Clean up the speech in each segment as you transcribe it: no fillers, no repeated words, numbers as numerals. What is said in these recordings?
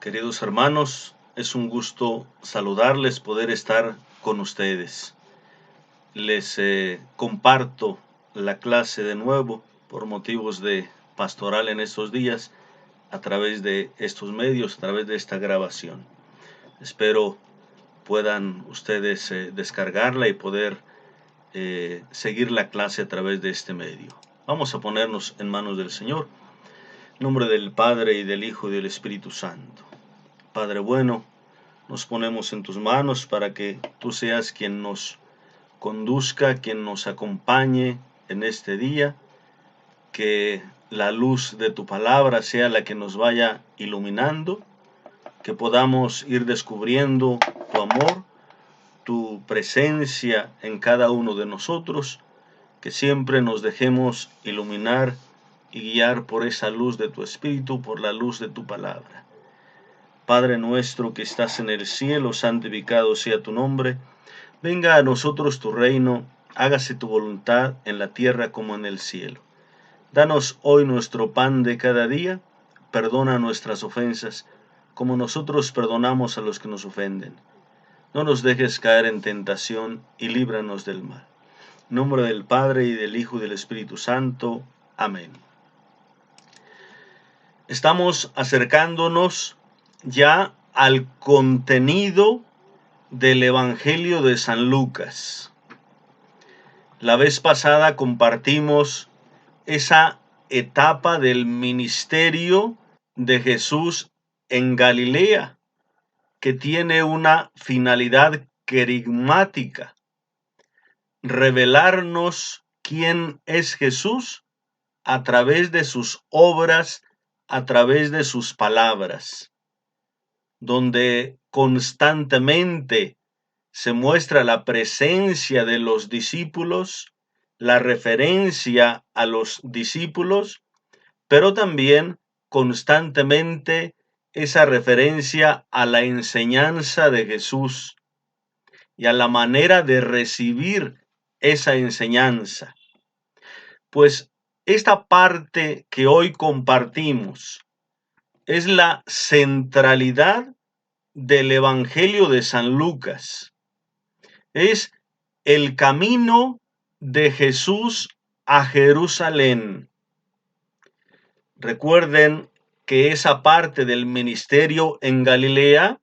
Queridos hermanos, es un gusto saludarles, poder estar con ustedes. Les comparto la clase de nuevo por motivos de pastoral en estos días a través de estos medios, a través de esta grabación. Espero puedan ustedes descargarla y poder seguir la clase a través de este medio. Vamos a ponernos en manos del Señor. En nombre del Padre, y del Hijo, y del Espíritu Santo. Padre bueno, nos ponemos en tus manos para que tú seas quien nos conduzca, quien nos acompañe en este día, que la luz de tu palabra sea la que nos vaya iluminando, que podamos ir descubriendo tu amor, tu presencia en cada uno de nosotros, que siempre nos dejemos iluminar y guiar por esa luz de tu Espíritu, por la luz de tu palabra. Padre nuestro que estás en el cielo, santificado sea tu nombre. Venga a nosotros tu reino, hágase tu voluntad en la tierra como en el cielo. Danos hoy nuestro pan de cada día, perdona nuestras ofensas, como nosotros perdonamos a los que nos ofenden. No nos dejes caer en tentación y líbranos del mal. En nombre del Padre, y del Hijo, y del Espíritu Santo. Amén. Estamos acercándonos ya al contenido del Evangelio de San Lucas. La vez pasada compartimos esa etapa del ministerio de Jesús en Galilea, que tiene una finalidad querigmática: revelarnos quién es Jesús a través de sus obras, a través de sus palabras, donde constantemente se muestra la presencia de los discípulos, la referencia a los discípulos, pero también constantemente esa referencia a la enseñanza de Jesús y a la manera de recibir esa enseñanza. Pues esta parte que hoy compartimos es la centralidad del Evangelio de San Lucas. Es el camino de Jesús a Jerusalén. Recuerden que esa parte del ministerio en Galilea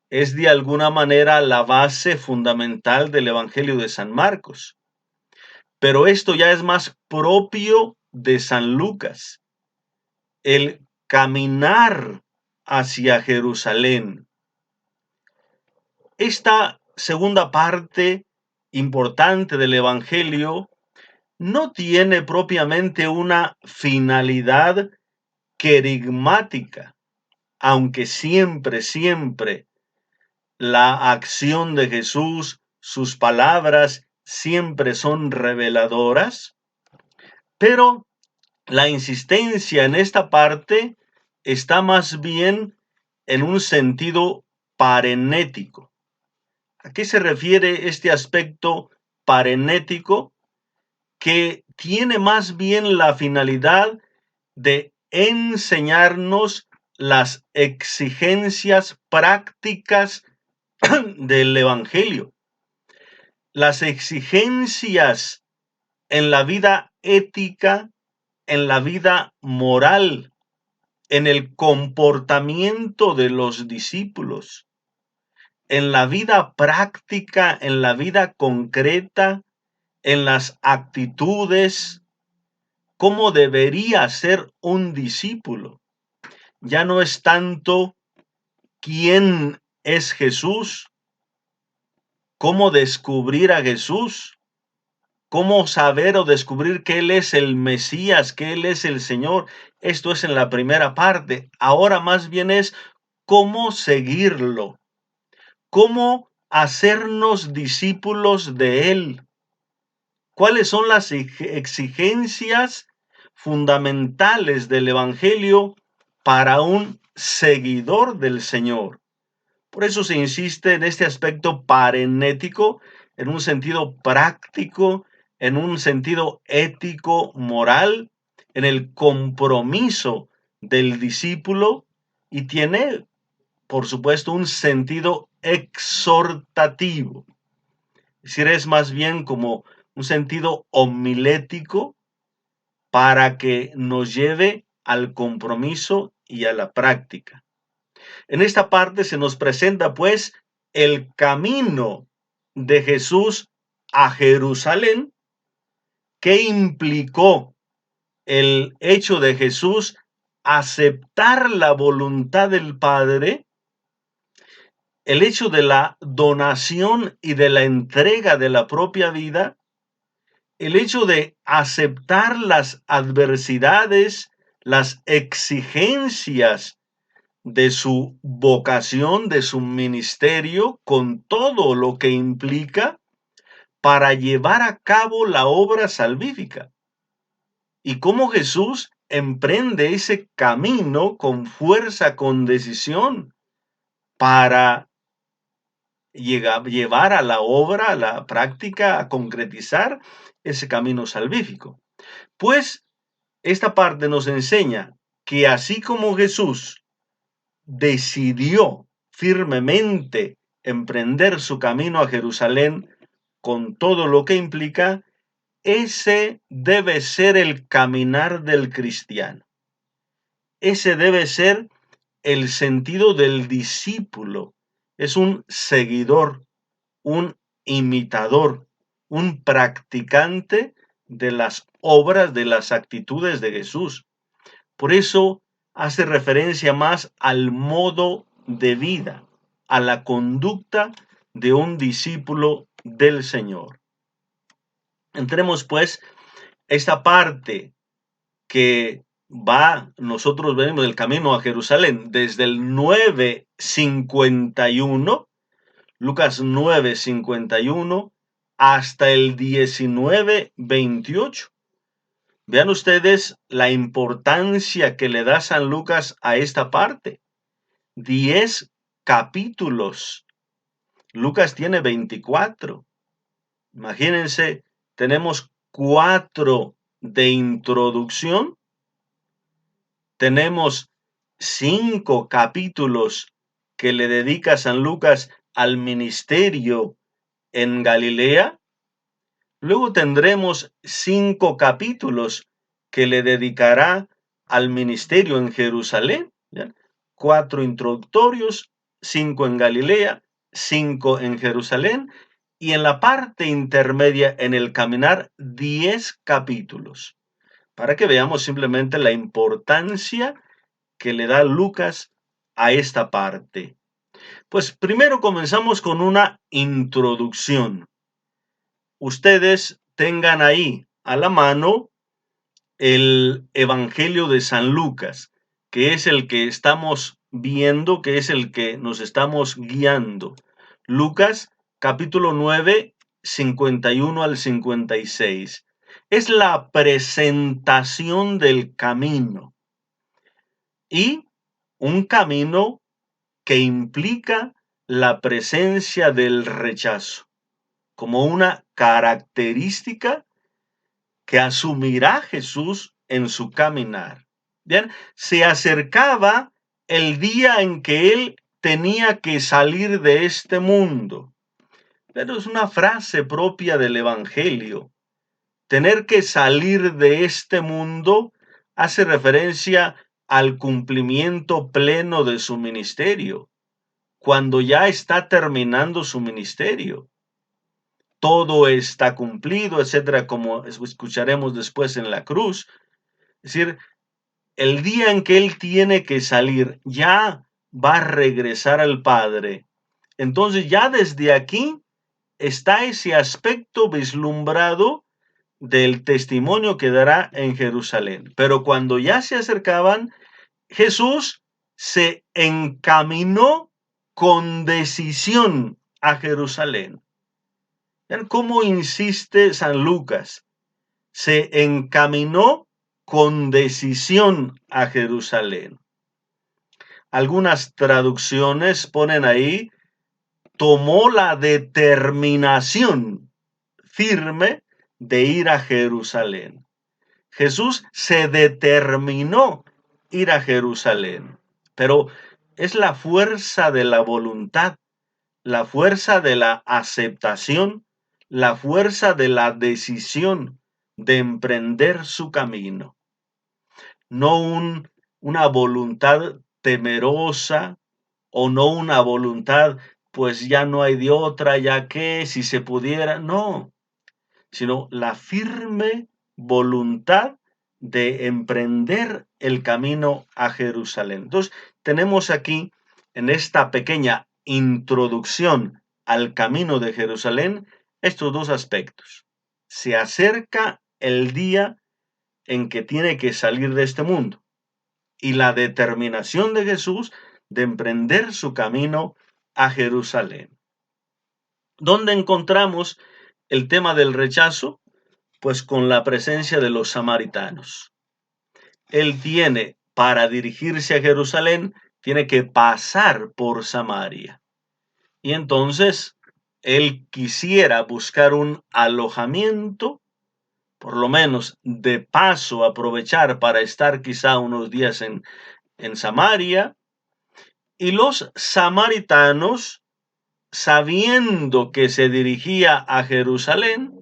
es de alguna manera la base fundamental del Evangelio de San Marcos. Pero esto ya es más propio de San Lucas, el caminar hacia Jerusalén. Esta segunda parte importante del Evangelio no tiene propiamente una finalidad querigmática, aunque siempre la acción de Jesús, sus palabras siempre son reveladoras, pero la insistencia en esta parte está más bien en un sentido parenético. ¿A qué se refiere este aspecto parenético? Que tiene más bien la finalidad de enseñarnos las exigencias prácticas del Evangelio, las exigencias en la vida ética, en la vida moral, en el comportamiento de los discípulos, en la vida práctica, en la vida concreta, en las actitudes, cómo debería ser un discípulo. Ya no es tanto quién es Jesús, cómo descubrir a Jesús, cómo saber o descubrir que Él es el Mesías, que Él es el Señor. Esto es en la primera parte. Ahora más bien es cómo seguirlo, cómo hacernos discípulos de Él. ¿Cuáles son las exigencias fundamentales del Evangelio para un seguidor del Señor? Por eso se insiste en este aspecto parenético, en un sentido práctico, en un sentido ético, moral, en el compromiso del discípulo, y tiene por supuesto, un sentido exhortativo. Es decir, es más bien como un sentido homilético para que nos lleve al compromiso y a la práctica. En esta parte se nos presenta pues el camino de Jesús a Jerusalén, que implicó el hecho de Jesús aceptar la voluntad del Padre, el hecho de la donación y de la entrega de la propia vida, el hecho de aceptar las adversidades, las exigencias de su vocación, de su ministerio, con todo lo que implica para llevar a cabo la obra salvífica. Y cómo Jesús emprende ese camino con fuerza, con decisión, para llevar a la obra, a la práctica, a concretizar ese camino salvífico. Pues esta parte nos enseña que así como Jesús decidió firmemente emprender su camino a Jerusalén con todo lo que implica, ese debe ser el caminar del cristiano. Ese debe ser el sentido del discípulo. Es un seguidor, un imitador, un practicante de las obras, de las actitudes de Jesús. Por eso hace referencia más al modo de vida, a la conducta de un discípulo del Señor. Entremos pues esta parte que nosotros vemos el camino a Jerusalén desde el 9:51, Lucas 9:51, hasta el 19:28. Vean ustedes la importancia que le da San Lucas a esta parte. 10 capítulos. Lucas tiene 24. Imagínense, tenemos 4 de introducción. Tenemos 5 capítulos que le dedica San Lucas al ministerio en Galilea. Luego tendremos 5 capítulos que le dedicará al ministerio en Jerusalén, ¿ya? 4 introductorios, 5 en Galilea, 5 en Jerusalén, y en la parte intermedia, en el caminar, 10 capítulos, para que veamos simplemente la importancia que le da Lucas a esta parte. Pues primero comenzamos con una introducción. Ustedes tengan ahí a la mano el Evangelio de San Lucas, que es el que estamos viendo, que es el que nos estamos guiando. Lucas capítulo 9, 51 al 56. Es la presentación del camino, y un camino que implica la presencia del rechazo como una característica que asumirá Jesús en su caminar. Bien, se acercaba el día en que él tenía que salir de este mundo. Pero es una frase propia del Evangelio. Tener que salir de este mundo hace referencia al cumplimiento pleno de su ministerio, cuando ya está terminando su ministerio. Todo está cumplido, etcétera, como escucharemos después en la cruz. Es decir, el día en que él tiene que salir, ya va a regresar al Padre. Entonces ya desde aquí está ese aspecto vislumbrado del testimonio que dará en Jerusalén. Pero cuando ya se acercaban, Jesús se encaminó con decisión a Jerusalén. ¿Ven cómo insiste San Lucas? Se encaminó con decisión a Jerusalén. Algunas traducciones ponen ahí, tomó la determinación firme de ir a Jerusalén. Jesús se determinó ir a Jerusalén, pero es la fuerza de la voluntad, la fuerza de la aceptación, la fuerza de la decisión de emprender su camino. No una voluntad temerosa o no una voluntad, pues ya no hay de otra, ya que si se pudiera, no, sino la firme voluntad de emprender el camino a Jerusalén. Entonces, tenemos aquí en esta pequeña introducción al camino de Jerusalén estos dos aspectos. Se acerca el día en que tiene que salir de este mundo y la determinación de Jesús de emprender su camino a Jerusalén. ¿Dónde encontramos el tema del rechazo? Pues con la presencia de los samaritanos. Él tiene, para dirigirse a Jerusalén, tiene que pasar por Samaria. Y entonces, él quisiera buscar un alojamiento, por lo menos de paso, aprovechar para estar quizá unos días en Samaria. Y los samaritanos, sabiendo que se dirigía a Jerusalén,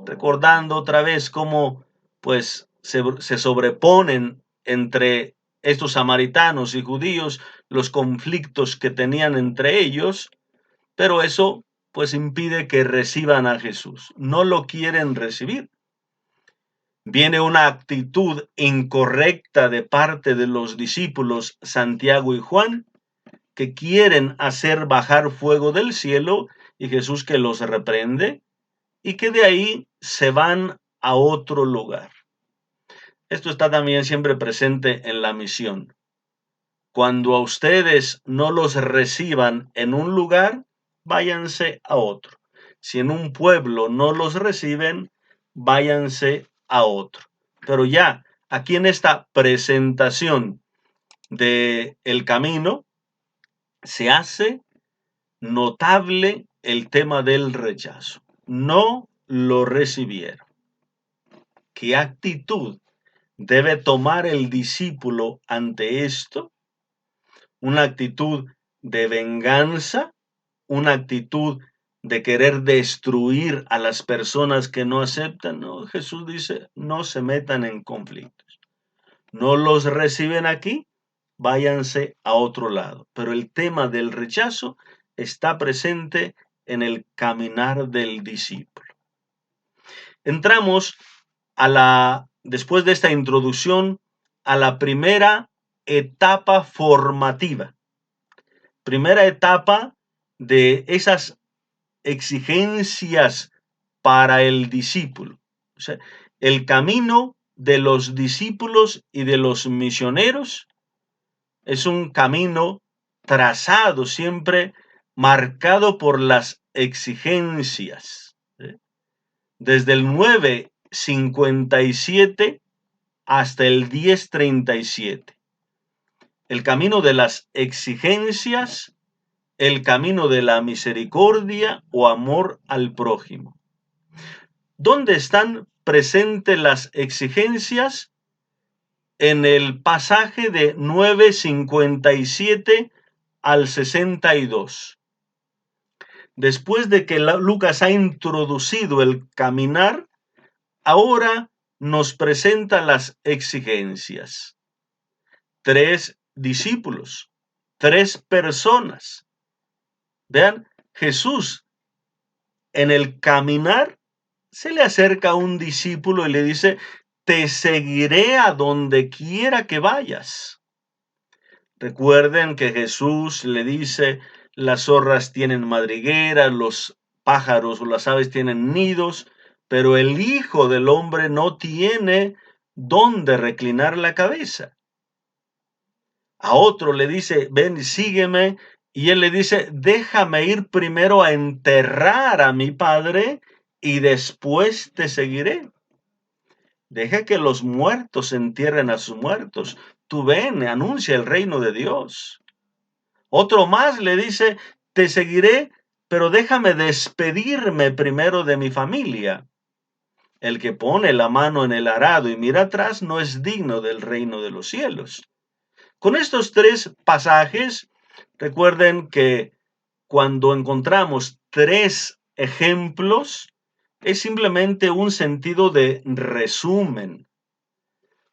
recordando otra vez cómo pues se sobreponen entre estos samaritanos y judíos los conflictos que tenían entre ellos, pero eso pues impide que reciban a Jesús. No lo quieren recibir. Viene una actitud incorrecta de parte de los discípulos Santiago y Juan, que quieren hacer bajar fuego del cielo, y Jesús que los reprende, y que de ahí se van a otro lugar. Esto está también siempre presente en la misión. Cuando a ustedes no los reciban en un lugar, váyanse a otro. Si en un pueblo no los reciben, váyanse a otro. Pero ya, aquí en esta presentación del camino, se hace notable el tema del rechazo. No lo recibieron. ¿Qué actitud debe tomar el discípulo ante esto? Una actitud de venganza, una actitud de querer destruir a las personas que no aceptan. No, Jesús dice, no se metan en conflictos. No los reciben aquí, váyanse a otro lado. Pero el tema del rechazo está presente en el caminar del discípulo. Entramos después de esta introducción, a la primera etapa formativa. Primera etapa de esas exigencias para el discípulo. O sea, el camino de los discípulos y de los misioneros es un camino trazado, siempre marcado por las exigencias. Desde el 9:57 hasta el 10:37. El camino de las exigencias, el camino de la misericordia o amor al prójimo. ¿Dónde están presentes las exigencias? En el pasaje de 9:57 al 62. Después de que Lucas ha introducido el caminar, ahora nos presenta las exigencias. 3 discípulos, 3 personas. Vean, Jesús en el caminar se le acerca a un discípulo y le dice, te seguiré a donde quiera que vayas. Recuerden que Jesús le dice, las zorras tienen madrigueras, los pájaros o las aves tienen nidos, pero el Hijo del Hombre no tiene dónde reclinar la cabeza. A otro le dice, ven y sígueme, y él le dice, déjame ir primero a enterrar a mi padre y después te seguiré. Deja que los muertos entierren a sus muertos. Tú ven, anuncia el reino de Dios. Otro más le dice, te seguiré, pero déjame despedirme primero de mi familia. El que pone la mano en el arado y mira atrás no es digno del reino de los cielos. Con estos tres pasajes, recuerden que cuando encontramos tres ejemplos, es simplemente un sentido de resumen.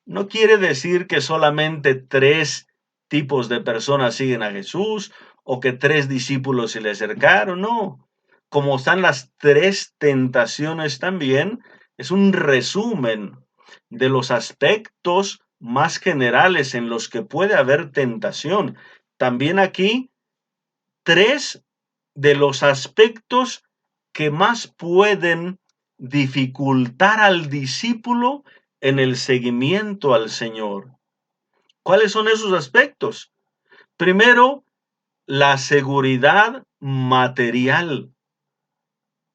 No quiere decir que solamente tres tipos de personas siguen a Jesús o que tres discípulos se le acercaron, no. Como están las tres tentaciones también, es un resumen de los aspectos más generales en los que puede haber tentación. También aquí, tres de los aspectos que más pueden dificultar al discípulo en el seguimiento al Señor. ¿Cuáles son esos aspectos? Primero, la seguridad material,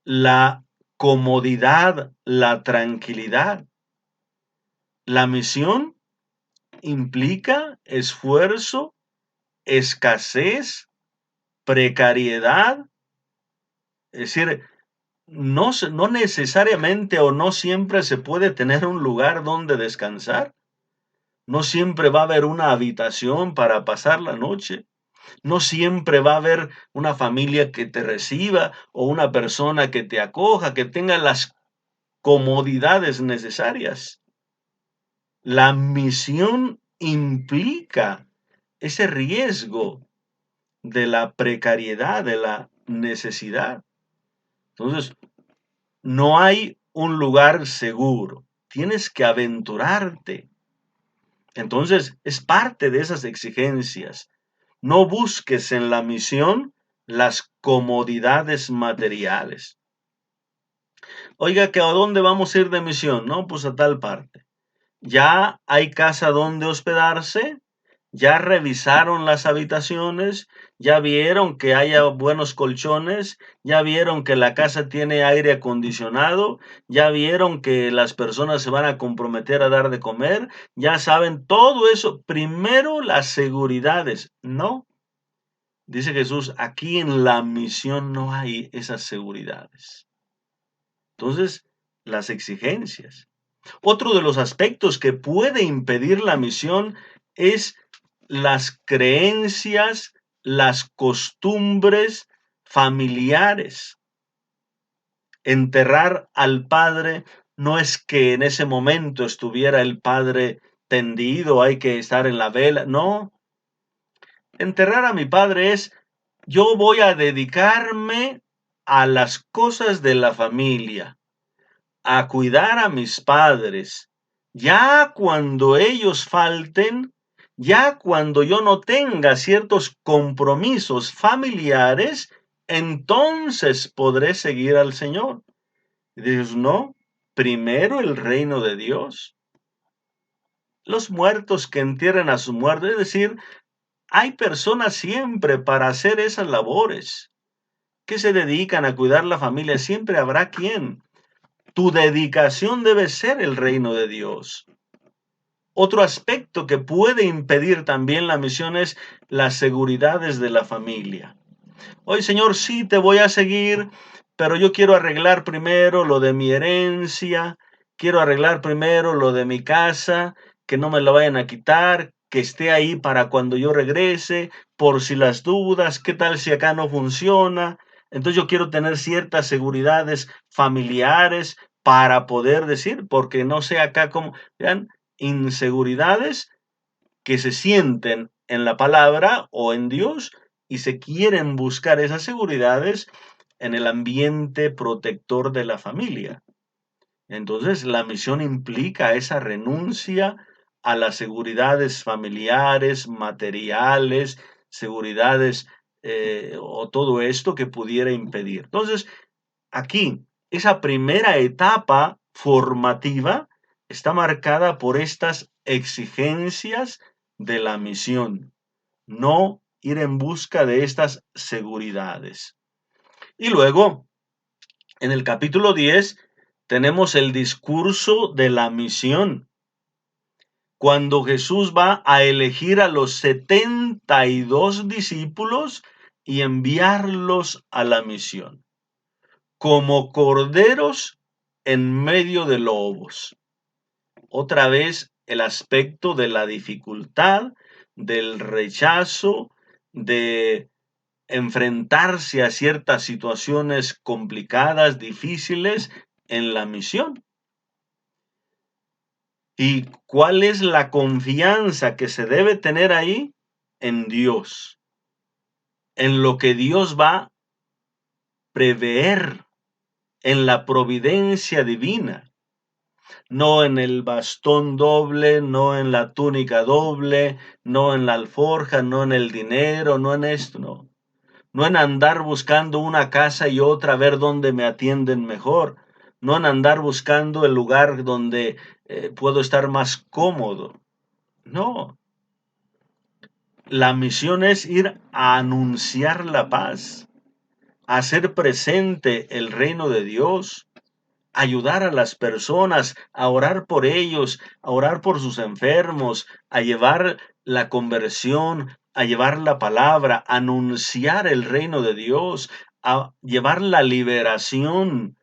la comodidad, la tranquilidad. La misión implica esfuerzo, escasez, precariedad. Es decir, no necesariamente o no siempre se puede tener un lugar donde descansar. No siempre va a haber una habitación para pasar la noche. No siempre va a haber una familia que te reciba o una persona que te acoja, que tenga las comodidades necesarias. La misión implica ese riesgo de la precariedad, de la necesidad. Entonces, no hay un lugar seguro. Tienes que aventurarte. Entonces, es parte de esas exigencias. No busques en la misión las comodidades materiales. Oiga, ¿que a dónde vamos a ir de misión? No, pues a tal parte. ¿Ya hay casa donde hospedarse? ¿Ya revisaron las habitaciones? ¿Ya vieron que haya buenos colchones? ¿Ya vieron que la casa tiene aire acondicionado? ¿Ya vieron que las personas se van a comprometer a dar de comer? ¿Ya saben todo eso? Primero las seguridades. No, dice Jesús, aquí en la misión no hay esas seguridades. Entonces, las exigencias. Otro de los aspectos que puede impedir la misión es las creencias, las costumbres familiares. Enterrar al padre no es que en ese momento estuviera el padre tendido, hay que estar en la vela, no. Enterrar a mi padre es, yo voy a dedicarme a las cosas de la familia, a cuidar a mis padres. Ya cuando ellos falten, ya cuando yo no tenga ciertos compromisos familiares, entonces podré seguir al Señor. Y dices, no, primero el reino de Dios. Los muertos que entierren a su muerto, es decir, hay personas siempre para hacer esas labores que se dedican a cuidar la familia. Siempre habrá quien. Tu dedicación debe ser el reino de Dios. Otro aspecto que puede impedir también la misión es las seguridades de la familia. Oye, Señor, sí te voy a seguir, pero yo quiero arreglar primero lo de mi herencia, quiero arreglar primero lo de mi casa, que no me lo vayan a quitar, que esté ahí para cuando yo regrese, por si las dudas, qué tal si acá no funciona. Entonces yo quiero tener ciertas seguridades familiares para poder decir, porque no sé acá cómo, vean, inseguridades que se sienten en la palabra o en Dios y se quieren buscar esas seguridades en el ambiente protector de la familia. Entonces, la misión implica esa renuncia a las seguridades familiares, materiales, seguridades o todo esto que pudiera impedir. Entonces, aquí, esa primera etapa formativa está marcada por estas exigencias de la misión, no ir en busca de estas seguridades. Y luego, en el capítulo 10, tenemos el discurso de la misión, cuando Jesús va a elegir a los 72 discípulos y enviarlos a la misión como corderos en medio de lobos. Otra vez el aspecto de la dificultad, del rechazo, de enfrentarse a ciertas situaciones complicadas, difíciles en la misión. ¿Y cuál es la confianza que se debe tener ahí? En Dios, en lo que Dios va a prever, en la providencia divina, no en el bastón doble, no en la túnica doble, no en la alforja, no en el dinero, no en esto, no. No en andar buscando una casa y otra a ver dónde me atienden mejor, no en andar buscando el lugar donde puedo estar más cómodo. No, la misión es ir a anunciar la paz, a hacer presente el reino de Dios, ayudar a las personas, a orar por ellos, a orar por sus enfermos, a llevar la conversión, a llevar la palabra, a anunciar el reino de Dios, a llevar la liberación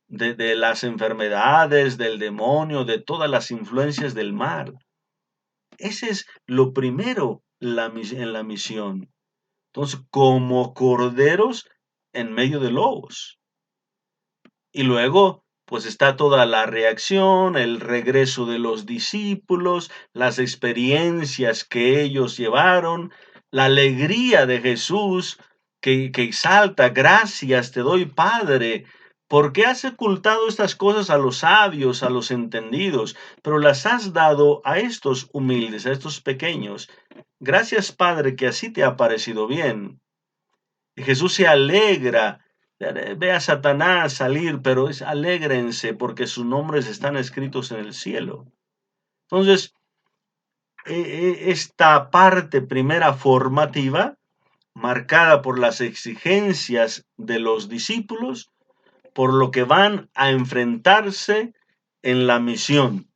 de las enfermedades, del demonio, de todas las influencias del mal. Ese es lo primero en la misión. Entonces, como corderos en medio de lobos. Y luego, pues está toda la reacción, el regreso de los discípulos, las experiencias que ellos llevaron, la alegría de Jesús que exalta, gracias te doy, Padre, porque has ocultado estas cosas a los sabios, a los entendidos, pero las has dado a estos humildes, a estos pequeños. Gracias, Padre, que así te ha parecido bien. Y Jesús se alegra. Ve a Satanás salir, pero alégrense porque sus nombres están escritos en el cielo. Entonces, esta parte primera formativa, marcada por las exigencias de los discípulos, por lo que van a enfrentarse en la misión.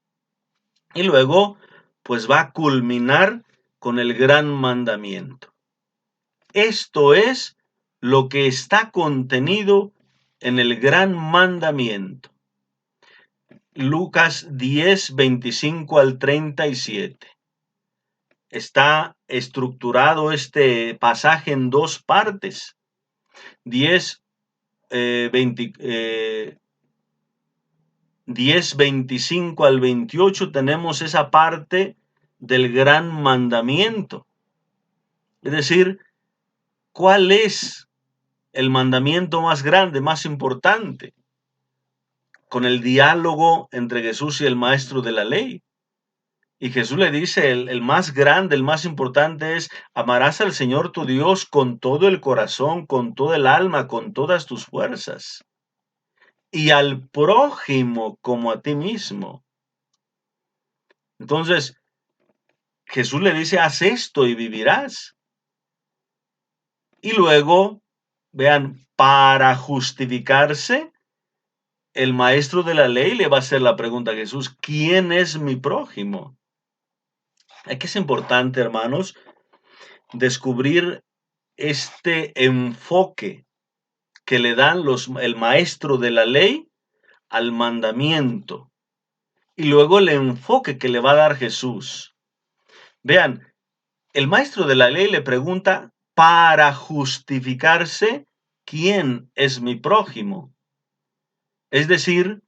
Y luego, pues va a culminar con el gran mandamiento. Esto es lo que está contenido en el gran mandamiento. Lucas 10, 25 al 37. Está estructurado este pasaje en dos partes. 10, 25 al 28 tenemos esa parte del gran mandamiento. Es decir, ¿cuál es el mandamiento más grande, más importante? Con el diálogo entre Jesús y el maestro de la ley. Y Jesús le dice, el más grande, el más importante es, amarás al Señor tu Dios con todo el corazón, con todo el alma, con todas tus fuerzas. Y al prójimo como a ti mismo. Entonces, Jesús le dice, haz esto y vivirás. Y luego, vean, para justificarse, el maestro de la ley le va a hacer la pregunta a Jesús, ¿quién es mi prójimo? Aquí es importante, hermanos, descubrir este enfoque que le dan el maestro de la ley al mandamiento y luego el enfoque que le va a dar Jesús. Vean, el maestro de la ley le pregunta para justificarse quién es mi prójimo. Es decir,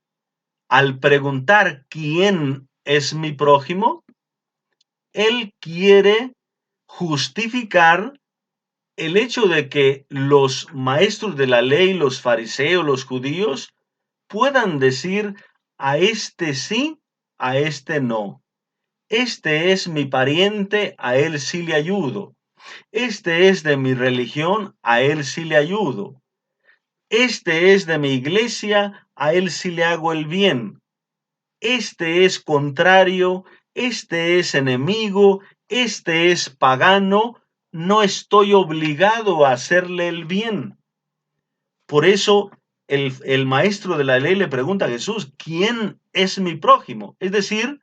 al preguntar quién es mi prójimo, él quiere justificar el hecho de que los maestros de la ley, los fariseos, los judíos, puedan decir a este sí, a este no. Este es mi pariente, a él sí le ayudo. Este es de mi religión, a él sí le ayudo. Este es de mi iglesia, a él sí le hago el bien. Este es contrario, este es enemigo, este es pagano, no estoy obligado a hacerle el bien. Por eso el maestro de la ley le pregunta a Jesús, ¿quién es mi prójimo? Es decir,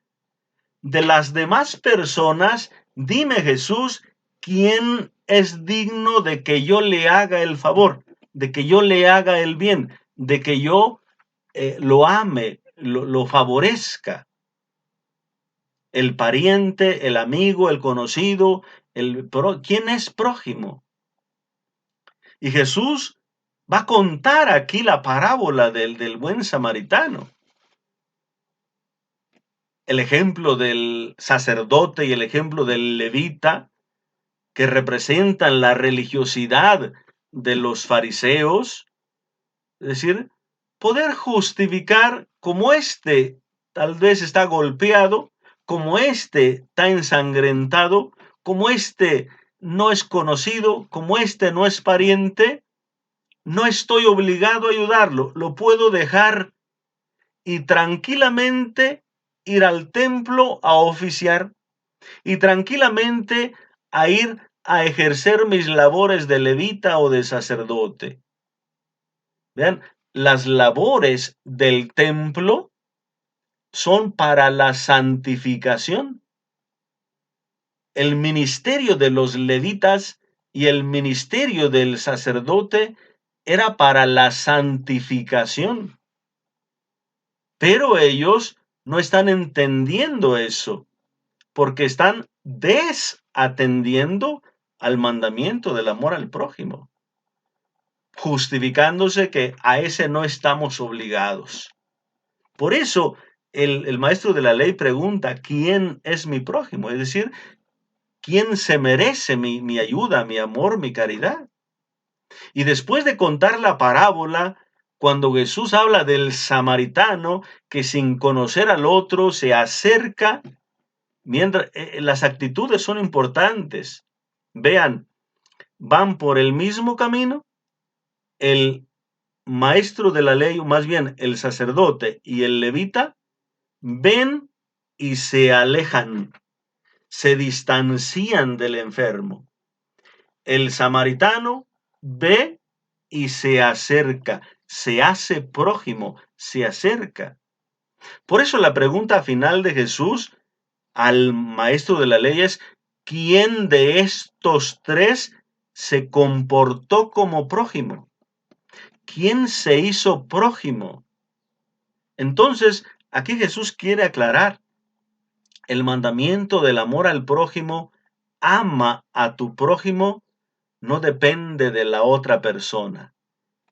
de las demás personas, dime Jesús, ¿quién es digno de que yo le haga el favor, de que yo le haga el bien, de que yo lo ame, lo favorezca? el pariente, el amigo, el conocido, ¿quién es prójimo? Y Jesús va a contar aquí la parábola del buen samaritano. El ejemplo del sacerdote y el ejemplo del levita, que representan la religiosidad de los fariseos, es decir, poder justificar como tal vez está golpeado, como está ensangrentado, como no es conocido, como no es pariente, no estoy obligado a ayudarlo, lo puedo dejar y tranquilamente ir al templo a oficiar y tranquilamente a ir a ejercer mis labores de levita o de sacerdote. Vean, las labores del templo son para la santificación. El ministerio de los levitas y el ministerio del sacerdote era para la santificación. Pero ellos no están entendiendo eso, porque están desatendiendo al mandamiento del amor al prójimo, justificándose que a ese no estamos obligados. Por eso el maestro de la ley pregunta, ¿quién es mi prójimo? Es decir, ¿quién se merece mi ayuda, mi amor, mi caridad? Y después de contar la parábola, cuando Jesús habla del samaritano que sin conocer al otro se acerca, mientras las actitudes son importantes. Vean, van por el mismo camino, el maestro de la ley, o más bien el sacerdote y el levita, ven y se alejan, se distancian del enfermo. El samaritano ve y se acerca, se hace prójimo, se acerca. Por eso la pregunta final de Jesús al maestro de la ley es, ¿quién de estos tres se comportó como prójimo? ¿Quién se hizo prójimo? Entonces, aquí Jesús quiere aclarar el mandamiento del amor al prójimo, ama a tu prójimo, no depende de la otra persona.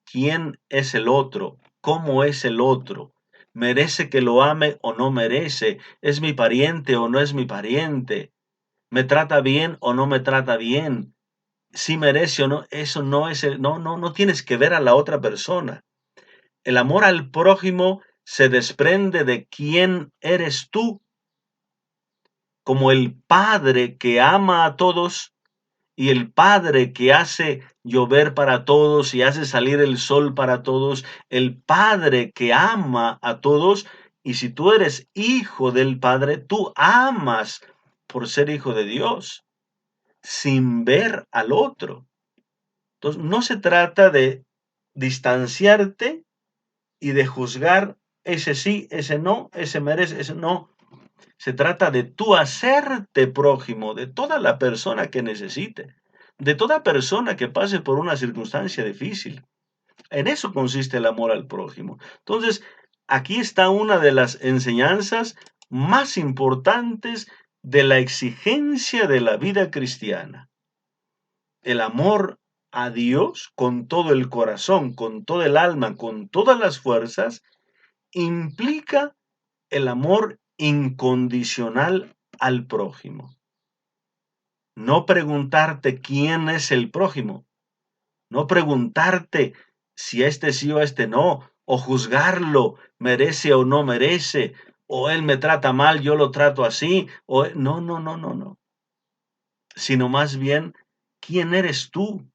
¿Quién es el otro? ¿Cómo es el otro? ¿Merece que lo ame o no merece? ¿Es mi pariente o no es mi pariente? ¿Me trata bien o no me trata bien? ¿Si merece o no? Eso no es no tienes que ver a la otra persona. El amor al prójimo se desprende de quién eres tú, como el Padre que ama a todos y el Padre que hace llover para todos y hace salir el sol para todos, el Padre que ama a todos, y si tú eres hijo del Padre, tú amas por ser hijo de Dios, sin ver al otro. Entonces, no se trata de distanciarte y de juzgar ese sí, ese no, ese merece, ese no. Se trata de tú hacerte prójimo de toda la persona que necesite, de toda persona que pase por una circunstancia difícil. En eso consiste el amor al prójimo. Entonces, aquí está una de las enseñanzas más importantes de la exigencia de la vida cristiana. El amor a Dios con todo el corazón, con todo el alma, con todas las fuerzas, implica el amor incondicional al prójimo. No preguntarte quién es el prójimo, no preguntarte si este sí o este no, o juzgarlo, merece o no merece, o él me trata mal, yo lo trato así, o no, sino más bien, ¿quién eres tú?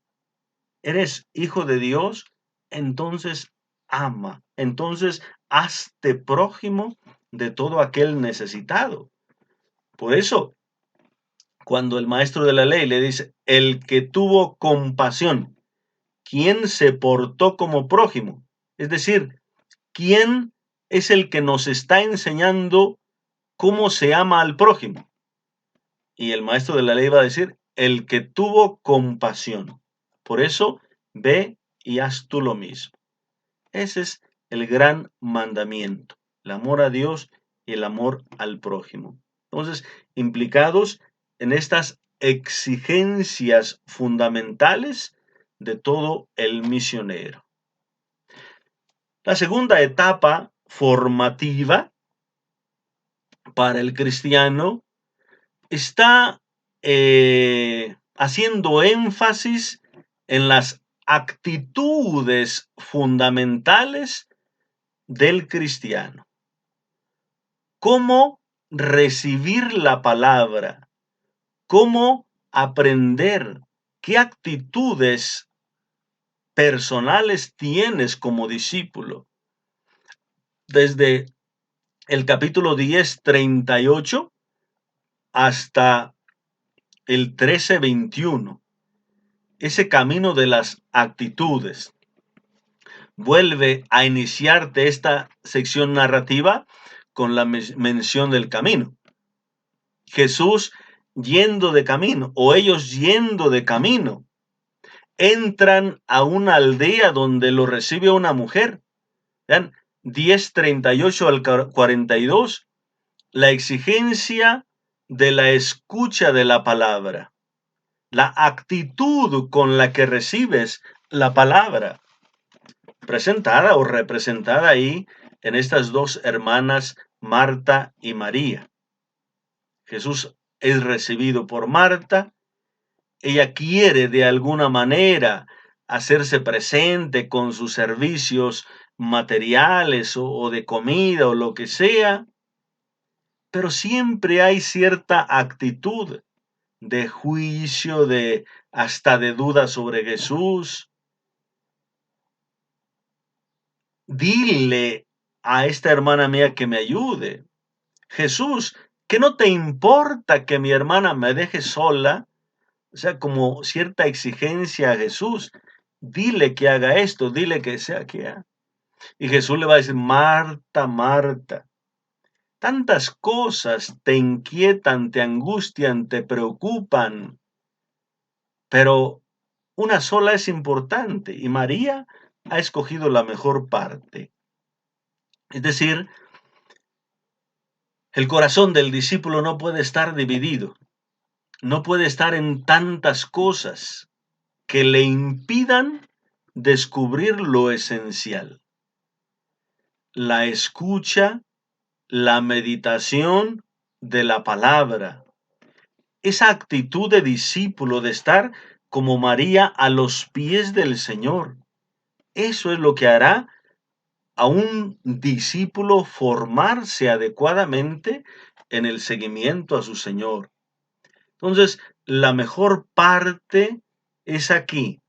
¿Eres hijo de Dios? Entonces ama, entonces hazte prójimo de todo aquel necesitado. Por eso, cuando el maestro de la ley le dice, el que tuvo compasión, ¿quién se portó como prójimo? Es decir, ¿quién es el que nos está enseñando cómo se ama al prójimo? Y el maestro de la ley va a decir, el que tuvo compasión. Por eso, ve y haz tú lo mismo. Ese es el gran mandamiento, el amor a Dios y el amor al prójimo. Entonces, implicados en estas exigencias fundamentales de todo el misionero. La segunda etapa formativa para el cristiano está haciendo énfasis en las actitudes fundamentales del cristiano. Cómo recibir la palabra, cómo aprender, qué actitudes personales tienes como discípulo. Desde el capítulo 10, 38 hasta el 13, 21. Ese camino de las actitudes. Vuelve a iniciarte esta sección narrativa con la mención del camino. Jesús yendo de camino, o ellos yendo de camino, entran a una aldea donde lo recibe una mujer. Vean, 10:38 al 42, la exigencia de la escucha de la palabra, la actitud con la que recibes la palabra, presentada o representada ahí en estas dos hermanas, Marta y María. Jesús es recibido por Marta. Ella quiere de alguna manera hacerse presente con sus servicios materiales o de comida o lo que sea, pero siempre hay cierta actitud de juicio, de hasta de duda sobre Jesús. Dile a esta hermana mía que me ayude. Jesús, ¿que no te importa que mi hermana me deje sola? O sea, como cierta exigencia a Jesús. Dile que haga esto, dile que sea que haga. Y Jesús le va a decir, Marta, Marta, tantas cosas te inquietan, te angustian, te preocupan, pero una sola es importante y María ha escogido la mejor parte. Es decir, el corazón del discípulo no puede estar dividido, no puede estar en tantas cosas que le impidan descubrir lo esencial. La escucha, la meditación de la palabra, esa actitud de discípulo, de estar como María a los pies del Señor. Eso es lo que hará a un discípulo formarse adecuadamente en el seguimiento a su Señor. Entonces, la mejor parte es aquí,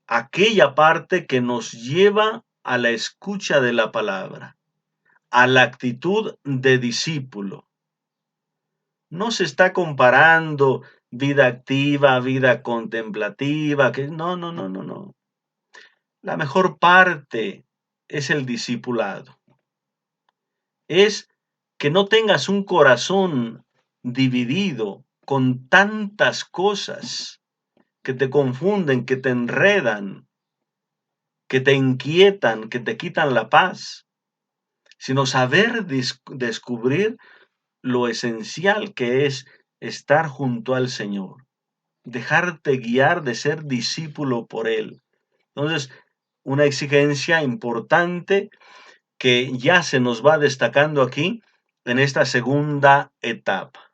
aquella parte que nos lleva a la escucha de la palabra, a la actitud de discípulo. No se está comparando vida activa, vida contemplativa, que no. La mejor parte es el discipulado. Es que no tengas un corazón dividido con tantas cosas que te confunden, que te enredan, que te inquietan, que te quitan la paz, sino saber descubrir lo esencial que es estar junto al Señor, dejarte guiar de ser discípulo por Él. Entonces, una exigencia importante que ya se nos va destacando aquí en esta segunda etapa.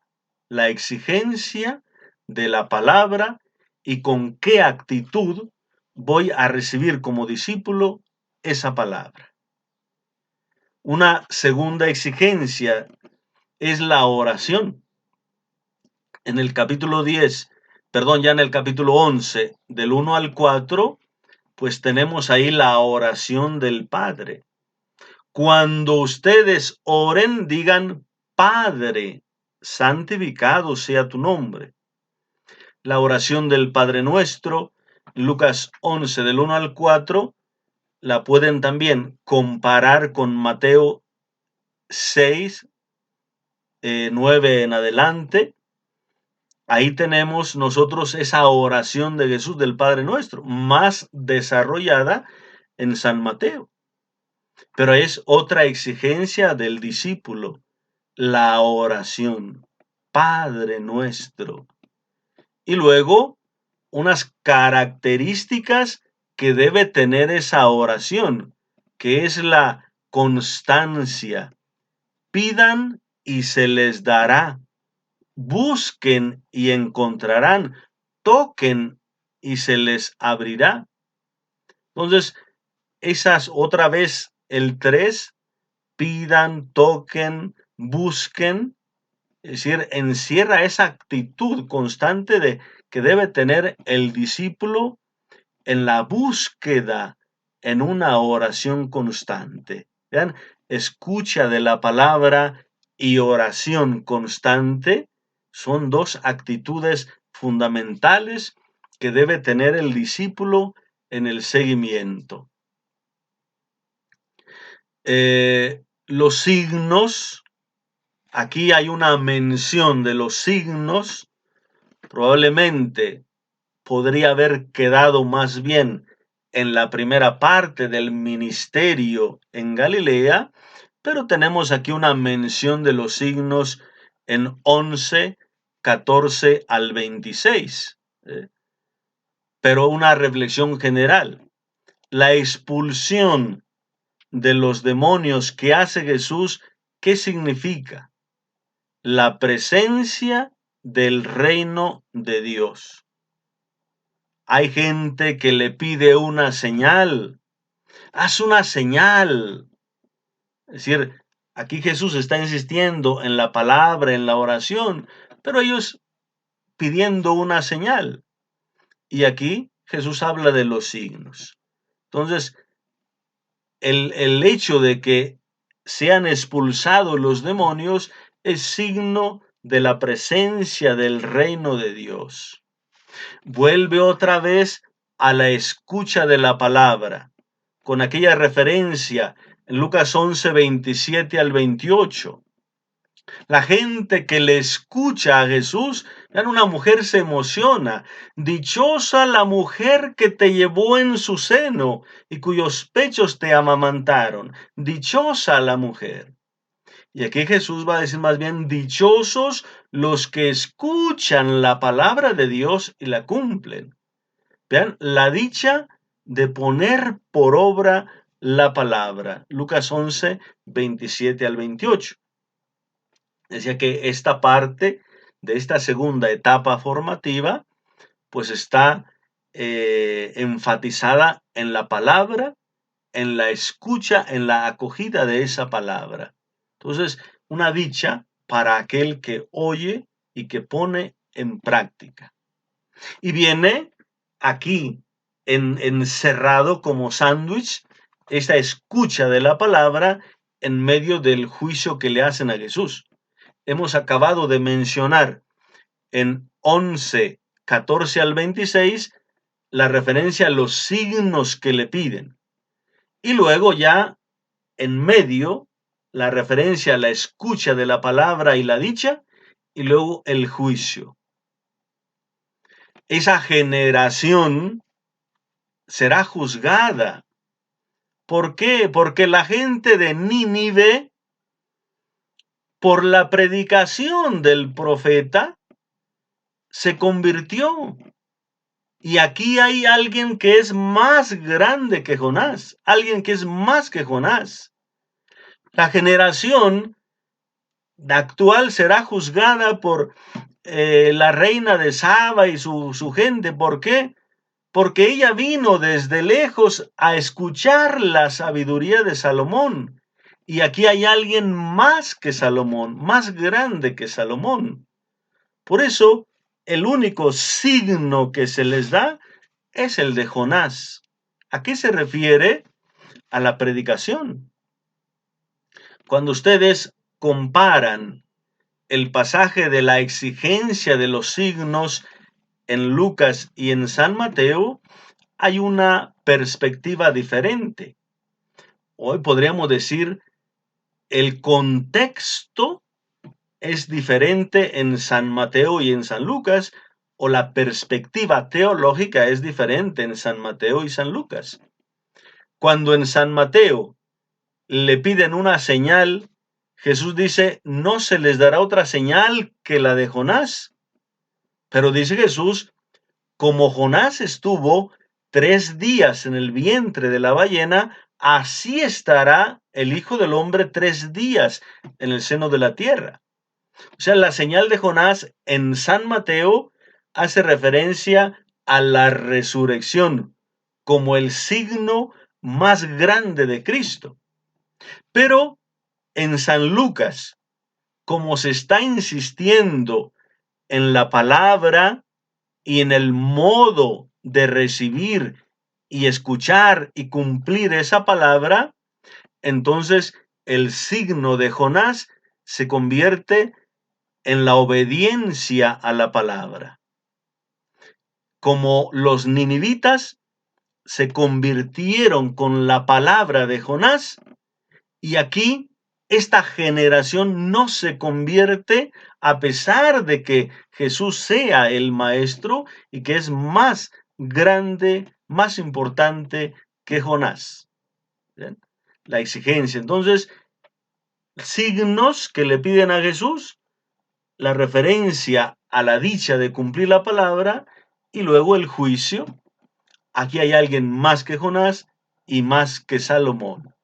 La exigencia de la palabra y con qué actitud voy a recibir como discípulo esa palabra. Una segunda exigencia es la oración. En el capítulo 10, ya en el capítulo 11, del 1 al 4, pues tenemos ahí la oración del Padre. Cuando ustedes oren, digan, Padre, santificado sea tu nombre. La oración del Padre Nuestro, Lucas 11, del 1 al 4, la pueden también comparar con Mateo 6, 9 en adelante. Ahí tenemos nosotros esa oración de Jesús del Padre Nuestro, más desarrollada en San Mateo. Pero es otra exigencia del discípulo, la oración, Padre nuestro. Y luego unas características que debe tener esa oración, que es la constancia. Pidan y se les dará. Busquen y encontrarán. Toquen y se les abrirá. Entonces, esas otra vez el 3, pidan, toquen, busquen, es decir, encierra esa actitud constante de que debe tener el discípulo en la búsqueda, en una oración constante. Vean, escucha de la palabra y oración constante son dos actitudes fundamentales que debe tener el discípulo en el seguimiento. Los signos, aquí hay una mención de los signos, probablemente podría haber quedado más bien en la primera parte del ministerio en Galilea, pero tenemos aquí una mención de los signos en 11, 14 al 26. Pero una reflexión general. La expulsión de los demonios que hace Jesús, ¿qué significa? La presencia del reino de Dios. Hay gente que le pide una señal. Haz una señal. Es decir, aquí Jesús está insistiendo en la palabra, en la oración, pero ellos pidiendo una señal. Y aquí Jesús habla de los signos. Entonces, el hecho de que sean expulsados los demonios es signo de la presencia del reino de Dios. Vuelve otra vez a la escucha de la palabra, con aquella referencia en Lucas 11, 27 al 28. La gente que le escucha a Jesús, una mujer se emociona. Dichosa la mujer que te llevó en su seno y cuyos pechos te amamantaron. Dichosa la mujer. Y aquí Jesús va a decir más bien, dichosos los que escuchan la palabra de Dios y la cumplen. Vean, la dicha de poner por obra la palabra. Lucas 11, 27 al 28. Decía que esta parte de esta segunda etapa formativa, pues está enfatizada en la palabra, en la escucha, en la acogida de esa palabra. Entonces, una dicha para aquel que oye y que pone en práctica. Y viene aquí encerrado como sándwich esta escucha de la palabra en medio del juicio que le hacen a Jesús. Hemos acabado de mencionar en 11, 14 al 26 la referencia a los signos que le piden. Y luego ya en medio la referencia a la escucha de la palabra y la dicha, y luego el juicio. Esa generación será juzgada. ¿Por qué? Porque la gente de Nínive, por la predicación del profeta, se convirtió. Y aquí hay alguien que es más grande que Jonás, alguien que es más que Jonás. La generación actual será juzgada por la reina de Saba y su gente. ¿Por qué? Porque ella vino desde lejos a escuchar la sabiduría de Salomón. Y aquí hay alguien más que Salomón, más grande que Salomón. Por eso, el único signo que se les da es el de Jonás. ¿A qué se refiere? A la predicación. Cuando ustedes comparan el pasaje de la exigencia de los signos en Lucas y en San Mateo, hay una perspectiva diferente. Hoy podríamos decir, el contexto es diferente en San Mateo y en San Lucas, o la perspectiva teológica es diferente en San Mateo y San Lucas. Cuando en San Mateo le piden una señal, Jesús dice, no se les dará otra señal que la de Jonás. Pero dice Jesús, como Jonás estuvo 3 días en el vientre de la ballena, así estará el Hijo del Hombre 3 días en el seno de la tierra. O sea, la señal de Jonás en San Mateo hace referencia a la resurrección como el signo más grande de Cristo. Pero en San Lucas, como se está insistiendo en la palabra y en el modo de recibir y escuchar y cumplir esa palabra, entonces el signo de Jonás se convierte en la obediencia a la palabra. Como los ninivitas se convirtieron con la palabra de Jonás, y aquí esta generación no se convierte a pesar de que Jesús sea el maestro y que es más grande, más importante que Jonás. ¿Bien? La exigencia. Entonces, signos que le piden a Jesús, la referencia a la dicha de cumplir la palabra y luego el juicio. Aquí hay alguien más que Jonás y más que Salomón,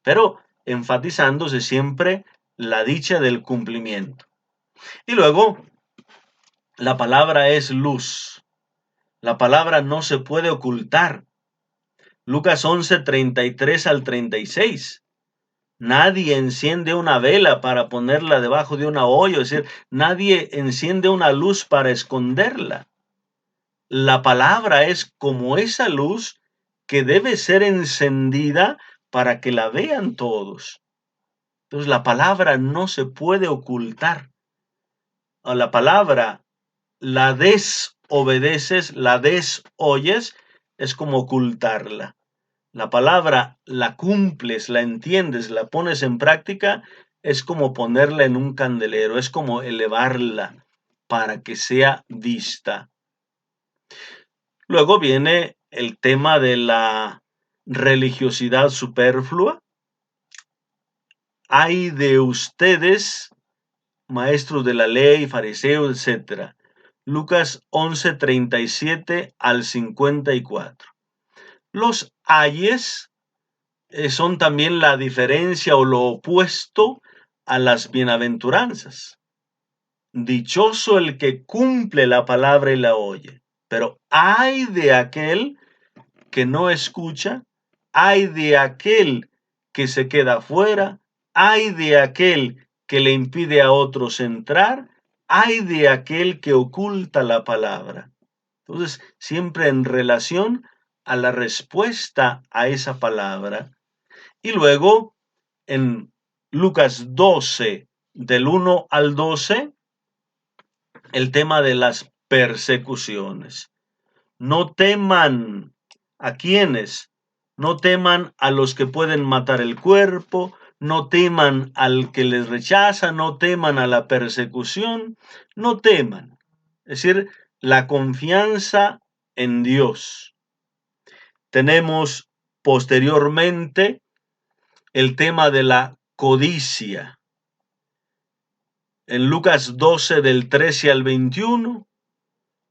pero enfatizándose siempre la dicha del cumplimiento. Y luego, la palabra es luz. La palabra no se puede ocultar. Lucas 11, 33 al 36. Nadie enciende una vela para ponerla debajo de una olla, es decir, nadie enciende una luz para esconderla. La palabra es como esa luz que debe ser encendida para que la vean todos. Entonces la palabra no se puede ocultar. A la palabra la desobedeces, la desoyes, es como ocultarla. La palabra la cumples, la entiendes, la pones en práctica, es como ponerla en un candelero, es como elevarla para que sea vista. Luego viene el tema de la religiosidad superflua. Ay de ustedes, maestros de la ley, fariseos, etc. Lucas 11, 37 al 54. Los ayes son también la diferencia o lo opuesto a las bienaventuranzas. Dichoso el que cumple la palabra y la oye, pero ay de aquel que no escucha, ay de aquel que se queda afuera, ay de aquel que le impide a otros entrar, ay de aquel que oculta la palabra. Entonces, siempre en relación a la respuesta a esa palabra. Y luego, en Lucas 12, del 1 al 12, el tema de las persecuciones. No teman a quienes, no teman a los que pueden matar el cuerpo, no teman al que les rechaza, no teman a la persecución, no teman. Es decir, la confianza en Dios. Tenemos posteriormente el tema de la codicia. En Lucas 12 del 13 al 21,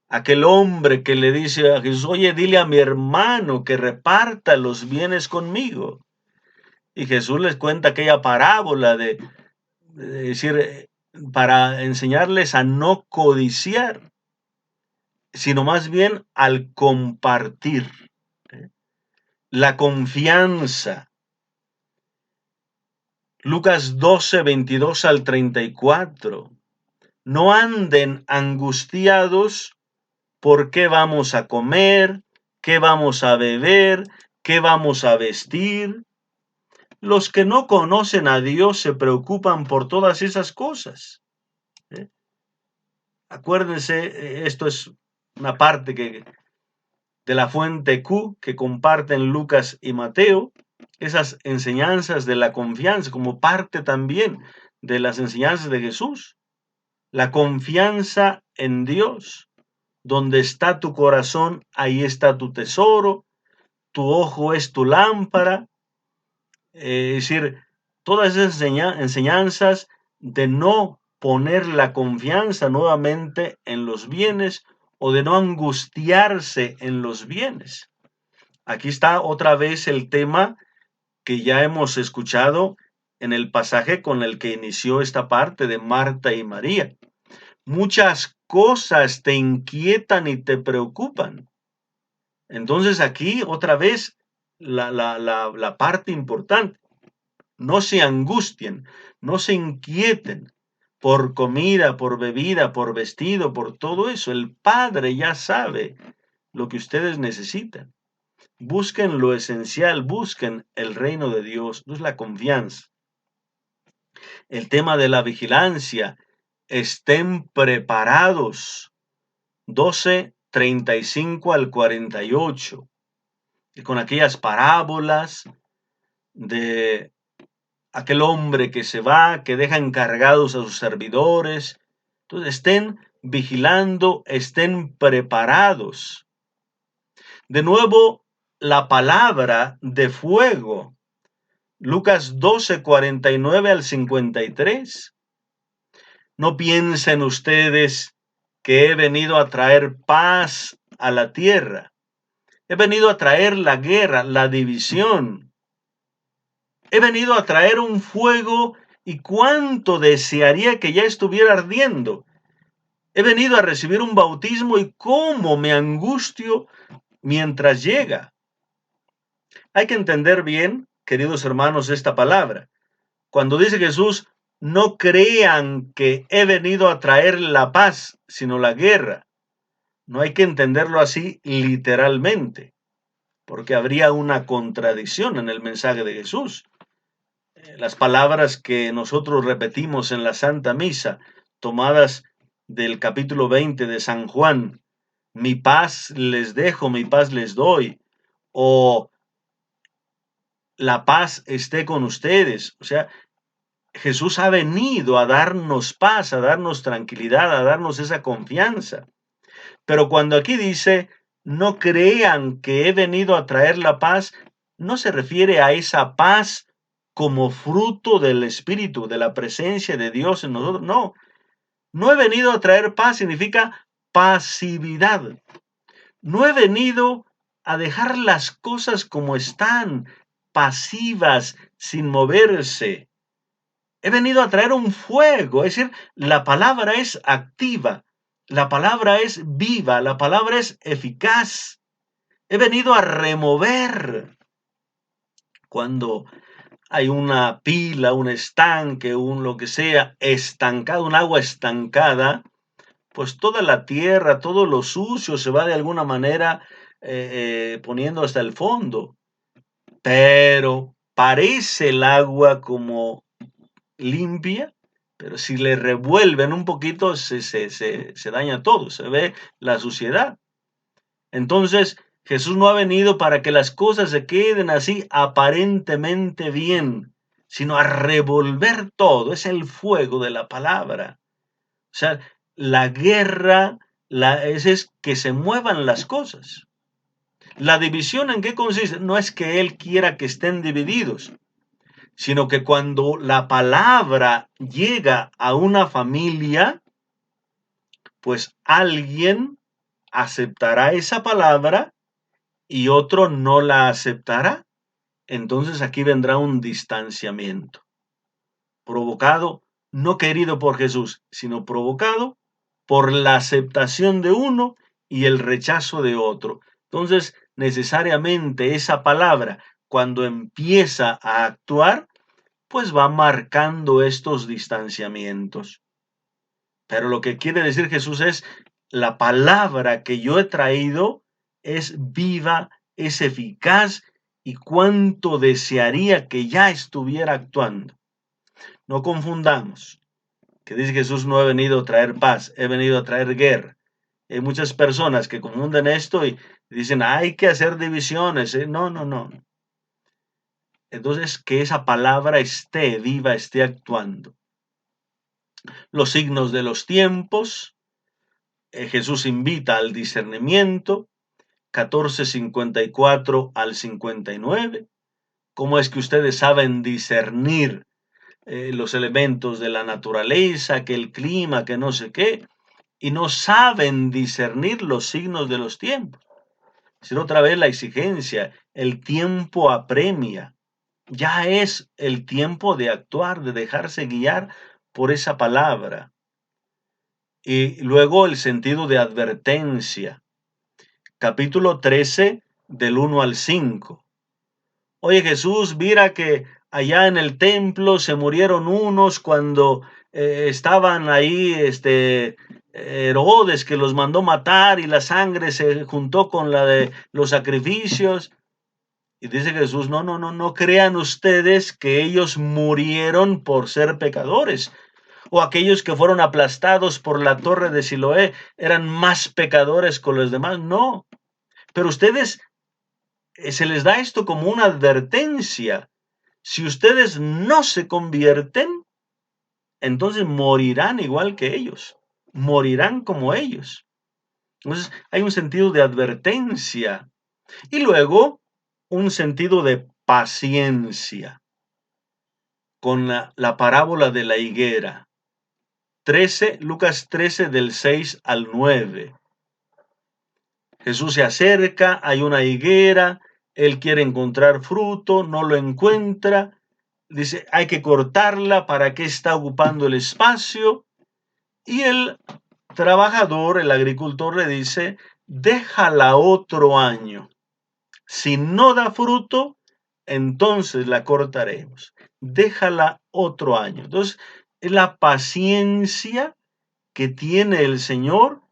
aquel hombre que le dice a Jesús, oye, dile a mi hermano que reparta los bienes conmigo. Y Jesús les cuenta aquella parábola de decir, para enseñarles a no codiciar, sino más bien al compartir. La confianza. Lucas 12, 22 al 34. No anden angustiados por qué vamos a comer, qué vamos a beber, qué vamos a vestir. Los que no conocen a Dios se preocupan por todas esas cosas. Acuérdense, esto es una parte de la fuente Q que comparten Lucas y Mateo, esas enseñanzas de la confianza como parte también de las enseñanzas de Jesús. La confianza en Dios. Donde está tu corazón, ahí está tu tesoro. Tu ojo es tu lámpara. Es decir, Todas esas enseñanzas de no poner la confianza nuevamente en los bienes o de no angustiarse en los bienes. Aquí está otra vez el tema que ya hemos escuchado en el pasaje con el que inició esta parte de Marta y María. Muchas cosas te inquietan y te preocupan. Entonces aquí otra vez la parte importante. No se angustien, no se inquieten por comida, por bebida, por vestido, por todo eso. El Padre ya sabe lo que ustedes necesitan. Busquen lo esencial, busquen el reino de Dios, no es la confianza. El tema de la vigilancia, estén preparados. 12:35 al 48. Y con aquellas parábolas de aquel hombre que se va, que deja encargados a sus servidores. Entonces, estén vigilando, estén preparados. De nuevo, la palabra de fuego. Lucas 12:49 al 53. No piensen ustedes que he venido a traer paz a la tierra. He venido a traer la guerra, la división. He venido a traer un fuego y cuánto desearía que ya estuviera ardiendo. He venido a recibir un bautismo y cómo me angustio mientras llega. Hay que entender bien, queridos hermanos, esta palabra. Cuando dice Jesús, no crean que he venido a traer la paz, sino la guerra. No hay que entenderlo así literalmente, porque habría una contradicción en el mensaje de Jesús. Las palabras que nosotros repetimos en la Santa Misa, tomadas del capítulo 20 de San Juan, mi paz les dejo, mi paz les doy, o la paz esté con ustedes. O sea, Jesús ha venido a darnos paz, a darnos tranquilidad, a darnos esa confianza. Pero cuando aquí dice, no crean que he venido a traer la paz, no se refiere a esa paz como fruto del Espíritu, de la presencia de Dios en nosotros. No, no he venido a traer paz, significa pasividad. No he venido a dejar las cosas como están, pasivas, sin moverse. He venido a traer un fuego, es decir, la palabra es activa, la palabra es viva, la palabra es eficaz. He venido a remover. Cuando hay una pila, un estanque, un lo que sea, estancado, un agua estancada, pues toda la tierra, todo lo sucio se va de alguna manera poniendo hasta el fondo. Pero parece el agua como limpia, pero si le revuelven un poquito se daña todo, se ve la suciedad. Entonces, Jesús no ha venido para que las cosas se queden así aparentemente bien, sino a revolver todo. Es el fuego de la palabra. O sea, la guerra es que se muevan las cosas. La división, ¿en qué consiste? No es que Él quiera que estén divididos, sino que cuando la palabra llega a una familia, pues alguien aceptará esa palabra y otro no la aceptará. Entonces aquí vendrá un distanciamiento, provocado, no querido por Jesús, sino provocado por la aceptación de uno y el rechazo de otro. Entonces, necesariamente esa palabra, cuando empieza a actuar, pues va marcando estos distanciamientos. Pero lo que quiere decir Jesús es, la palabra que yo he traído es viva, es eficaz y cuánto desearía que ya estuviera actuando. No confundamos, que dice Jesús no he venido a traer paz, he venido a traer guerra. Hay muchas personas que confunden esto y dicen, hay que hacer divisiones. No, no, no. Entonces, que esa palabra esté viva, esté actuando. Los signos de los tiempos. Jesús invita al discernimiento. 14:54 al 59. ¿Cómo es que ustedes saben discernir los elementos de la naturaleza, que el clima, que no sé qué, y no saben discernir los signos de los tiempos. Es otra vez la exigencia, el tiempo apremia. Ya es el tiempo de actuar, de dejarse guiar por esa palabra. Y luego el sentido de advertencia. Capítulo 13, del 1 al 5. Oye Jesús, mira que allá en el templo se murieron unos cuando estaban ahí Herodes, que los mandó matar, y la sangre se juntó con la de los sacrificios. Y dice Jesús, no crean ustedes que ellos murieron por ser pecadores, o aquellos que fueron aplastados por la torre de Siloé eran más pecadores que los demás. No, pero ustedes se les da esto como una advertencia. Si ustedes no se convierten, entonces morirán igual que ellos, morirán como ellos. Entonces hay un sentido de advertencia y luego un sentido de paciencia con la parábola de la higuera. Lucas 13 del 6 al 9. Jesús se acerca, hay una higuera, él quiere encontrar fruto, no lo encuentra, dice, hay que cortarla, ¿para qué está ocupando el espacio? Y el trabajador, el agricultor le dice, déjala otro año. Si no da fruto, entonces la cortaremos. Déjala otro año. Entonces, es la paciencia que tiene el Señor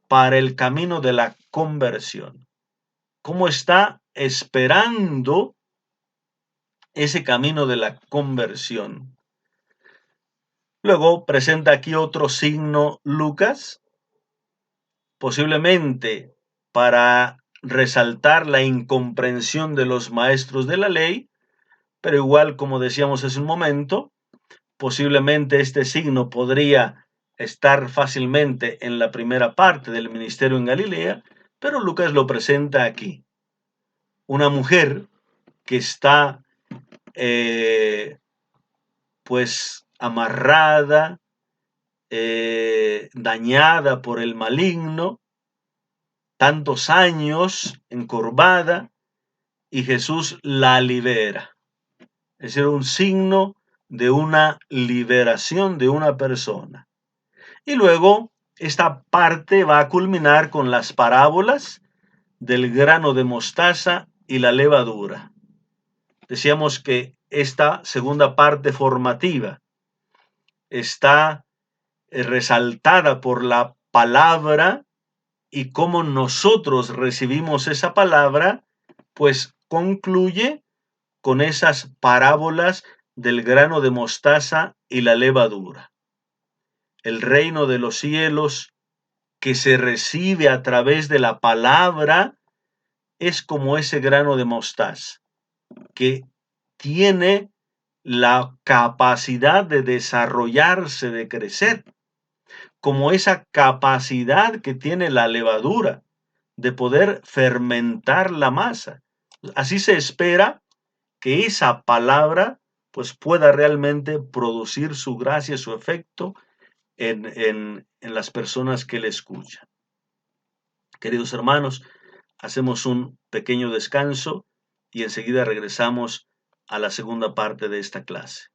para el camino de la conversión. ¿Cómo está esperando ese camino de la conversión? Luego presenta aquí otro signo Lucas, posiblemente para resaltar la incomprensión de los maestros de la ley, pero igual como decíamos hace un momento, posiblemente este signo podría estar fácilmente en la primera parte del ministerio en Galilea, pero Lucas lo presenta aquí. Una mujer que está pues amarrada, dañada por el maligno, tantos años encorvada, y Jesús la libera. Es decir, un signo de una liberación de una persona. Y luego esta parte va a culminar con las parábolas del grano de mostaza y la levadura. Decíamos que esta segunda parte formativa está resaltada por la palabra y cómo nosotros recibimos esa palabra, pues concluye con esas parábolas del grano de mostaza y la levadura. El reino de los cielos que se recibe a través de la palabra es como ese grano de mostaza que tiene la capacidad de desarrollarse, de crecer, como esa capacidad que tiene la levadura de poder fermentar la masa. Así se espera que esa palabra pues pueda realmente producir su gracia, su efecto en las personas que le escuchan. Queridos hermanos, hacemos un pequeño descanso y enseguida regresamos a la segunda parte de esta clase.